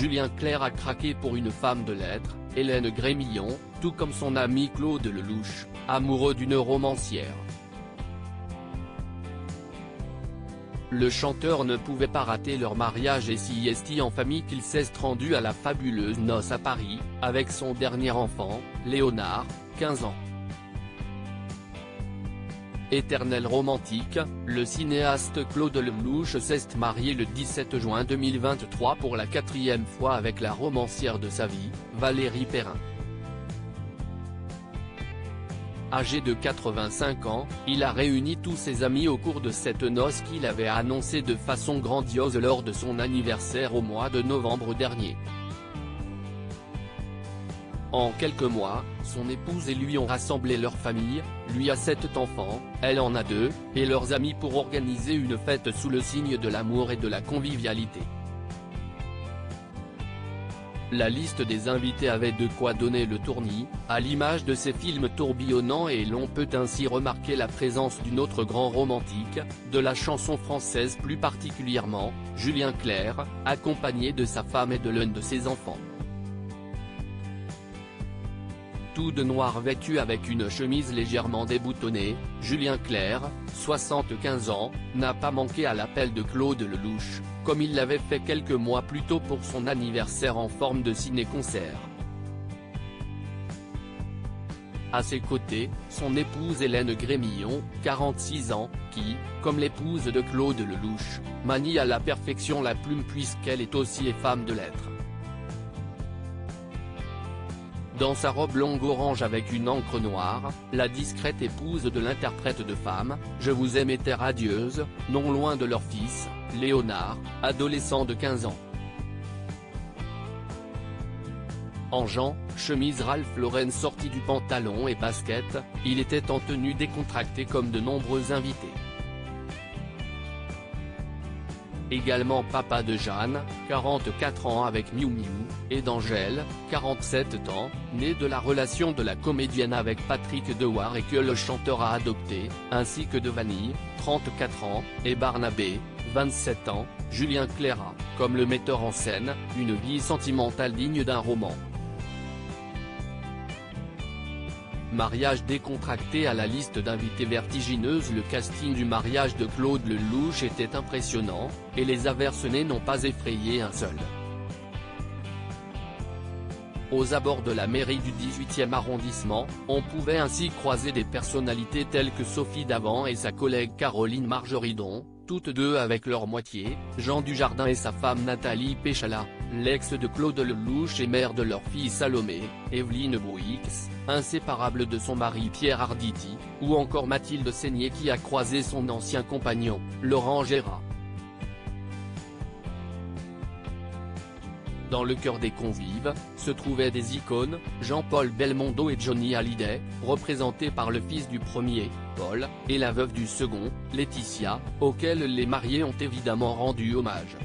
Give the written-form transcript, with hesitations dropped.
Julien Clerc a craqué pour une femme de lettres, Hélène Grémillon, tout comme son ami Claude Lelouch, amoureux d'une romancière. Le chanteur ne pouvait pas rater leur mariage et s'y est en famille qu'il s'est rendu à la fabuleuse noce à Paris, avec son dernier enfant, Léonard, 15 ans. Éternel romantique, le cinéaste Claude Lelouch s'est marié le 17 juin 2023 pour la 4e fois avec la romancière de sa vie, Valérie Perrin. Âgé de 85 ans, il a réuni tous ses amis au cours de cette noce qu'il avait annoncée de façon grandiose lors de son anniversaire au mois de novembre dernier. En quelques mois, son épouse et lui ont rassemblé leur famille, lui a 7 enfants, elle en a 2, et leurs amis pour organiser une fête sous le signe de l'amour et de la convivialité. La liste des invités avait de quoi donner le tournis, à l'image de ces films tourbillonnants et l'on peut ainsi remarquer la présence d'une autre grand romantique, de la chanson française plus particulièrement, Julien Clerc, accompagné de sa femme et de l'un de ses enfants. Tout de noir vêtu avec une chemise légèrement déboutonnée, Julien Clerc, 75 ans, n'a pas manqué à l'appel de Claude Lelouch, comme il l'avait fait quelques mois plus tôt pour son anniversaire en forme de ciné-concert. À ses côtés, son épouse Hélène Grémillon, 46 ans, qui, comme l'épouse de Claude Lelouch, manie à la perfection la plume puisqu'elle est aussi femme de lettres. Dans sa robe longue orange avec une encre noire, la discrète épouse de l'interprète de Femme, Je vous aime était radieuse, non loin de leur fils, Léonard, adolescent de 15 ans. En jean, chemise Ralph Lauren sortie du pantalon et basket, il était en tenue décontractée comme de nombreux invités. Également papa de Jeanne, 44 ans avec Miou Miou, et d'Angèle, 47 ans, née de la relation de la comédienne avec Patrick Dewar et que le chanteur a adopté, ainsi que de Vanille, 34 ans, et Barnabé, 27 ans, Julien Clerc a, comme le metteur en scène, une vie sentimentale digne d'un roman. Mariage décontracté à la liste d'invités vertigineuse. Le casting du mariage de Claude Lelouch était impressionnant, et les aversenés n'ont pas effrayé un seul. Aux abords de la mairie du 18e arrondissement, on pouvait ainsi croiser des personnalités telles que Sophie Davant et sa collègue Caroline Margeridon, toutes deux avec leur moitié, Jean Dujardin et sa femme Nathalie Péchala, l'ex de Claude Lelouch et mère de leur fille Salomé, Evelyne Bouix, inséparable de son mari Pierre Arditi, ou encore Mathilde Seigné qui a croisé son ancien compagnon, Laurent Gérard. Dans le cœur des convives, se trouvaient des icônes, Jean-Paul Belmondo et Johnny Hallyday, représentés par le fils du premier, Paul, et la veuve du second, Laetitia, auxquels les mariés ont évidemment rendu hommage.